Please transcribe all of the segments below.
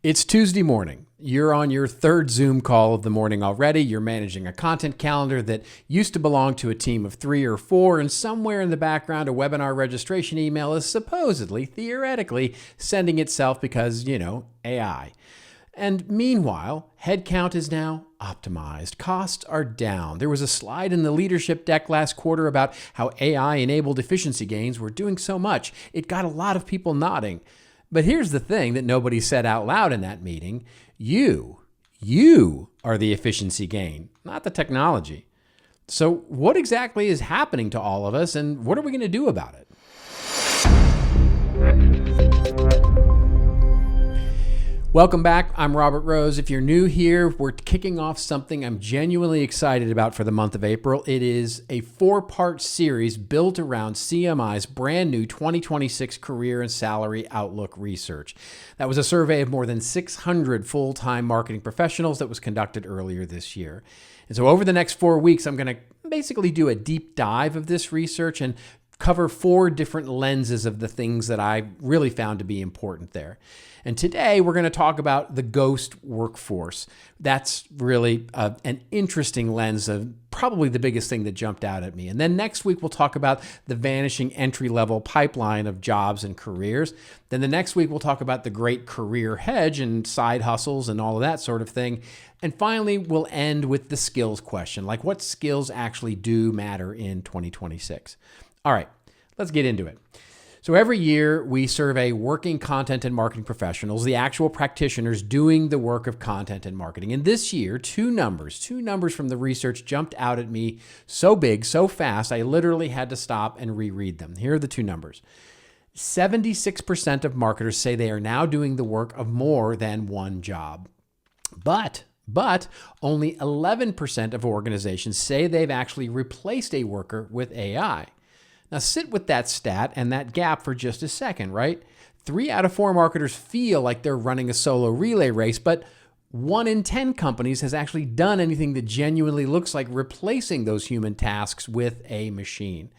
It's Tuesday morning. You're on your third Zoom call of the morning already. You're managing a content calendar that used to belong to a team of 3 or 4, and somewhere in the background, a webinar registration email is supposedly, theoretically, sending itself because, AI. And meanwhile, headcount is now optimized. Costs are down. There was a slide in the leadership deck last quarter about how AI-enabled efficiency gains were doing so much. It got a lot of people nodding. But here's the thing that nobody said out loud in that meeting. You are the efficiency gain, not the technology. So what exactly is happening to all of us, and what are we going to do about it? Welcome back. I'm Robert Rose. If you're new here, we're kicking off something I'm genuinely excited about for the month of April. It is a 4-part series built around CMI's brand new 2026 Career and Salary Outlook research. That was a survey of more than 600 full-time marketing professionals that was conducted earlier this year. And so over the next 4 weeks, I'm going to basically do a deep dive of this research and cover 4 different lenses of the things that I really found to be important there. And today we're going to talk about the ghost workforce. That's really an interesting lens of probably the biggest thing that jumped out at me. And then next week we'll talk about the vanishing entry-level pipeline of jobs and careers. Then the next week we'll talk about the great career hedge and side hustles and all of that sort of thing. And finally, we'll end with the skills question, like what skills actually do matter in 2026. All right, let's get into it. So every year we survey working content and marketing professionals, the actual practitioners doing the work of content and marketing. And this year, two numbers from the research jumped out at me so big, so fast, I literally had to stop and reread them. Here are the two numbers. 76% of marketers say they are now doing the work of more than one job. But only 11% of organizations say they've actually replaced a worker with AI. Now sit with that stat and that gap for just a second, right? 3 out of 4 marketers feel like they're running a solo relay race, but 1 in 10 companies has actually done anything that genuinely looks like replacing those human tasks with a machine.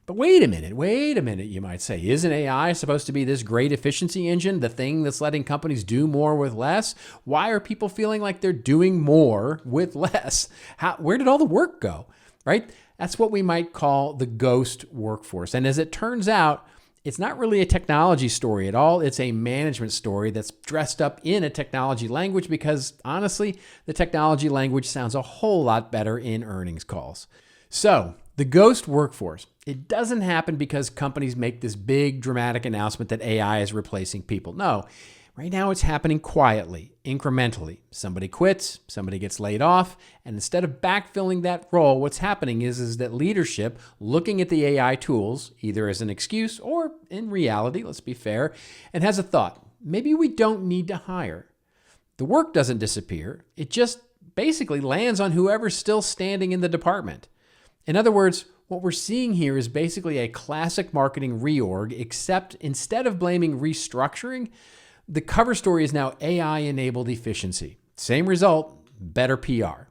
But wait a minute, you might say. Isn't AI supposed to be this great efficiency engine, the thing that's letting companies do more with less? Why are people feeling like they're doing more with less? Where did all the work go, right? That's what we might call the ghost workforce. And as it turns out, it's not really a technology story at all. It's a management story that's dressed up in a technology language because, honestly, the technology language sounds a whole lot better in earnings calls. So, the ghost workforce, it doesn't happen because companies make this big dramatic announcement that AI is replacing people. No. Right now, it's happening quietly, incrementally. Somebody quits, somebody gets laid off, and instead of backfilling that role, what's happening is that leadership, looking at the AI tools, either as an excuse or in reality, let's be fair, and has a thought, maybe we don't need to hire. The work doesn't disappear. It just basically lands on whoever's still standing in the department. In other words, what we're seeing here is basically a classic marketing reorg, except instead of blaming restructuring, the cover story is now AI-enabled efficiency. Same result, better PR.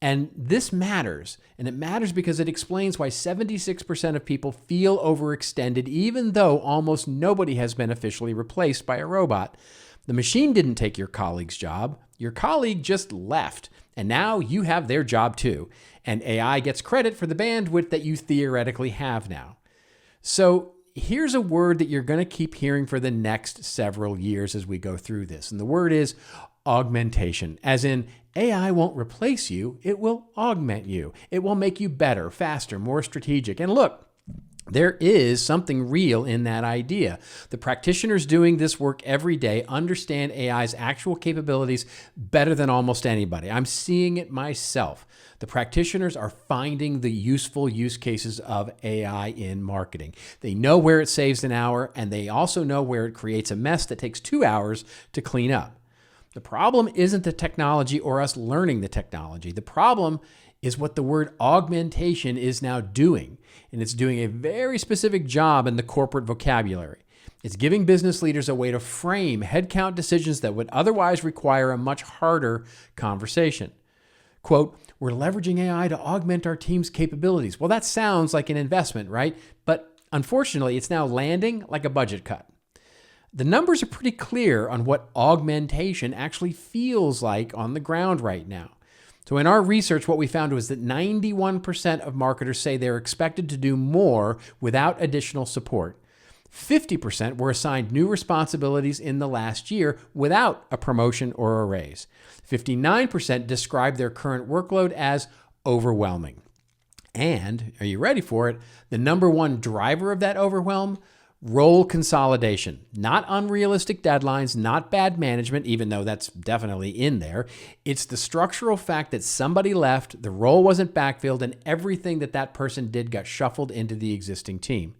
And this matters, and it matters because it explains why 76% of people feel overextended, even though almost nobody has been officially replaced by a robot. The machine didn't take your colleague's job. Your colleague just left, and now you have their job too. And AI gets credit for the bandwidth that you theoretically have now. So here's a word that you're going to keep hearing for the next several years as we go through this. And the word is augmentation, as in AI won't replace you, it will augment you. It will make you better, faster, more strategic. And look, there is something real in that idea. The practitioners doing this work every day understand AI's actual capabilities better than almost anybody. I'm seeing it myself. The practitioners are finding the useful use cases of AI in marketing. They know where it saves an hour, and they also know where it creates a mess that takes 2 hours to clean up. The problem isn't the technology or us learning the technology. The problem is what the word augmentation is now doing. And it's doing a very specific job in the corporate vocabulary. It's giving business leaders a way to frame headcount decisions that would otherwise require a much harder conversation. Quote, we're leveraging AI to augment our team's capabilities. Well, that sounds like an investment, right? But unfortunately, it's now landing like a budget cut. The numbers are pretty clear on what augmentation actually feels like on the ground right now. So in our research, what we found was that 91% of marketers say they're expected to do more without additional support. 50% were assigned new responsibilities in the last year without a promotion or a raise. 59% described their current workload as overwhelming. And, are you ready for it? The number one driver of that overwhelm? Role consolidation. Not unrealistic deadlines, not bad management, even though that's definitely in there. It's the structural fact that somebody left, the role wasn't backfilled, and everything that person did got shuffled into the existing team.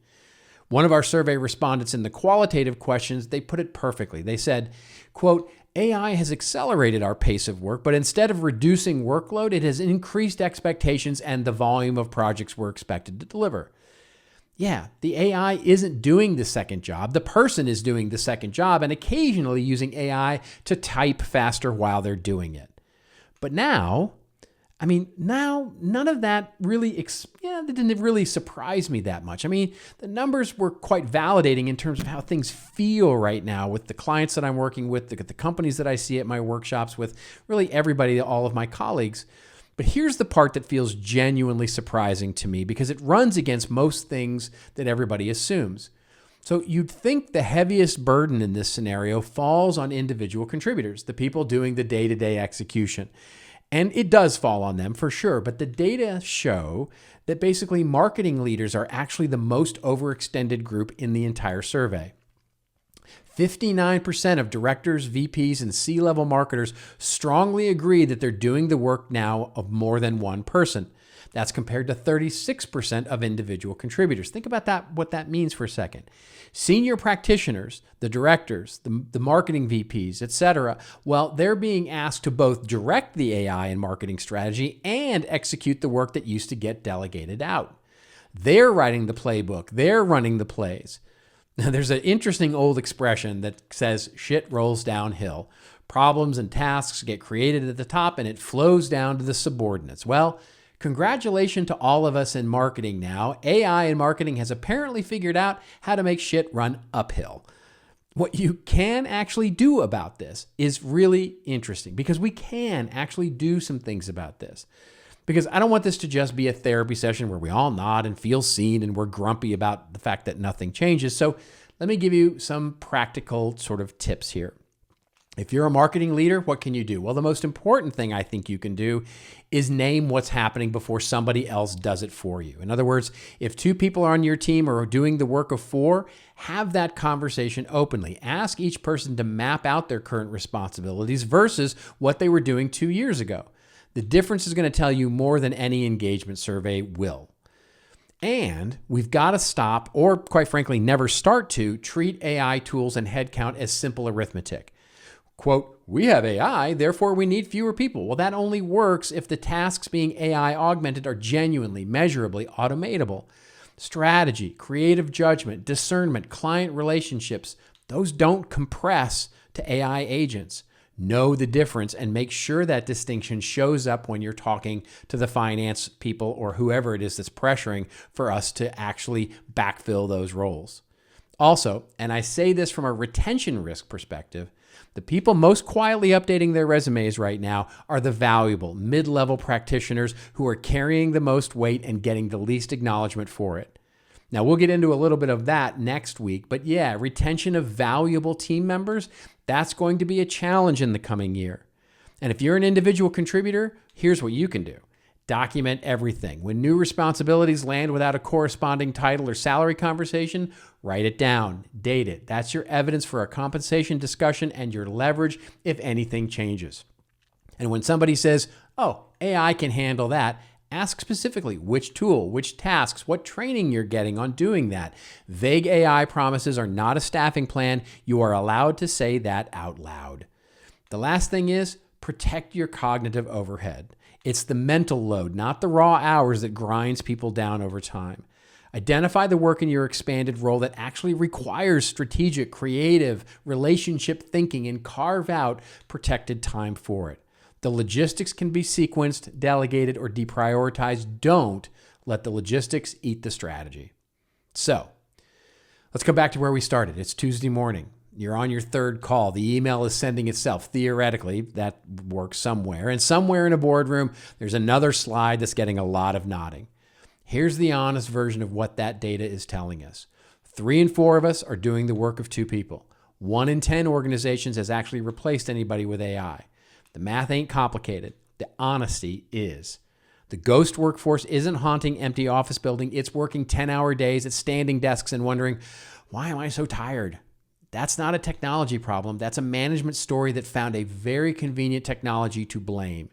One of our survey respondents in the qualitative questions, they put it perfectly. They said, quote, AI has accelerated our pace of work, but instead of reducing workload, it has increased expectations and the volume of projects we're expected to deliver. Yeah, the AI isn't doing the second job. The person is doing the second job and occasionally using AI to type faster while they're doing it. But now none of that really, that didn't really surprise me that much. I mean, the numbers were quite validating in terms of how things feel right now with the clients that I'm working with, the companies that I see at my workshops, with really everybody, all of my colleagues. But here's the part that feels genuinely surprising to me because it runs against most things that everybody assumes. So you'd think the heaviest burden in this scenario falls on individual contributors, the people doing the day-to-day execution. And it does fall on them for sure, but the data show that basically marketing leaders are actually the most overextended group in the entire survey. 59% of directors, VPs, and C-level marketers strongly agree that they're doing the work now of more than one person. That's compared to 36% of individual contributors. Think about that, what that means for a second. Senior practitioners, the directors, the marketing VPs, etc., well, they're being asked to both direct the AI and marketing strategy and execute the work that used to get delegated out. They're writing the playbook. They're running the plays. Now, there's an interesting old expression that says shit rolls downhill. Problems and tasks get created at the top and it flows down to the subordinates. Well, congratulations to all of us in marketing now. AI in marketing has apparently figured out how to make shit run uphill. What you can actually do about this is really interesting because we can actually do some things about this. Because I don't want this to just be a therapy session where we all nod and feel seen and we're grumpy about the fact that nothing changes. So let me give you some practical sort of tips here. If you're a marketing leader, what can you do? Well, the most important thing I think you can do is name what's happening before somebody else does it for you. In other words, if two people on your team are doing the work of four, have that conversation openly. Ask each person to map out their current responsibilities versus what they were doing 2 years ago. The difference is going to tell you more than any engagement survey will. And we've got to stop, or quite frankly, never start to treat AI tools and headcount as simple arithmetic. Quote, we have AI, therefore we need fewer people. Well, that only works if the tasks being AI augmented are genuinely, measurably automatable. Strategy, creative judgment, discernment, client relationships, those don't compress to AI agents. Know the difference and make sure that distinction shows up when you're talking to the finance people or whoever it is that's pressuring for us to actually backfill those roles. Also, and I say this from a retention risk perspective, the people most quietly updating their resumes right now are the valuable mid-level practitioners who are carrying the most weight and getting the least acknowledgement for it. Now, we'll get into a little bit of that next week, but yeah, retention of valuable team members, that's going to be a challenge in the coming year. And if you're an individual contributor, here's what you can do. Document everything. When new responsibilities land without a corresponding title or salary conversation, write it down, date it. That's your evidence for a compensation discussion and your leverage if anything changes. And when somebody says, oh, AI can handle that, ask specifically which tool, which tasks, what training you're getting on doing that. Vague AI promises are not a staffing plan. You are allowed to say that out loud. The last thing is protect your cognitive overhead. It's the mental load, not the raw hours, that grinds people down over time. Identify the work in your expanded role that actually requires strategic, creative, relationship thinking and carve out protected time for it. The logistics can be sequenced, delegated, or deprioritized. Don't let the logistics eat the strategy. So let's come back to where we started. It's Tuesday morning. You're on your third call. The email is sending itself. Theoretically, that works somewhere. And somewhere in a boardroom, there's another slide that's getting a lot of nodding. Here's the honest version of what that data is telling us. 3 in 4 of us are doing the work of 2 people. 1 in 10 organizations has actually replaced anybody with AI. The math ain't complicated. The honesty is. The ghost workforce isn't haunting empty office building. It's working 10-hour days at standing desks and wondering, why am I so tired? That's not a technology problem. That's a management story that found a very convenient technology to blame.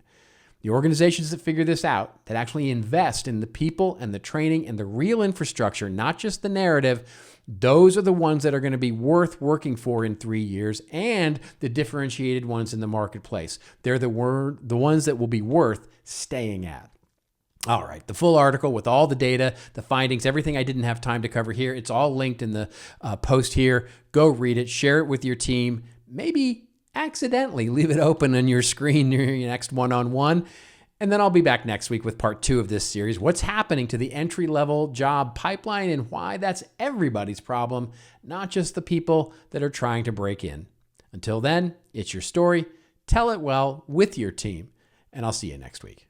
The organizations that figure this out, that actually invest in the people and the training and the real infrastructure, not just the narrative, those are the ones that are going to be worth working for in 3 years, and the differentiated ones in the marketplace. They're the ones that will be worth staying at. All right, the full article with all the data, the findings, everything I didn't have time to cover here, it's all linked in the post here. Go read it, share it with your team. Maybe accidentally leave it open on your screen near your next one-on-one. And then I'll be back next week with part 2 of this series. What's happening to the entry-level job pipeline and why that's everybody's problem, not just the people that are trying to break in. Until then, it's your story. Tell it well with your team, and I'll see you next week.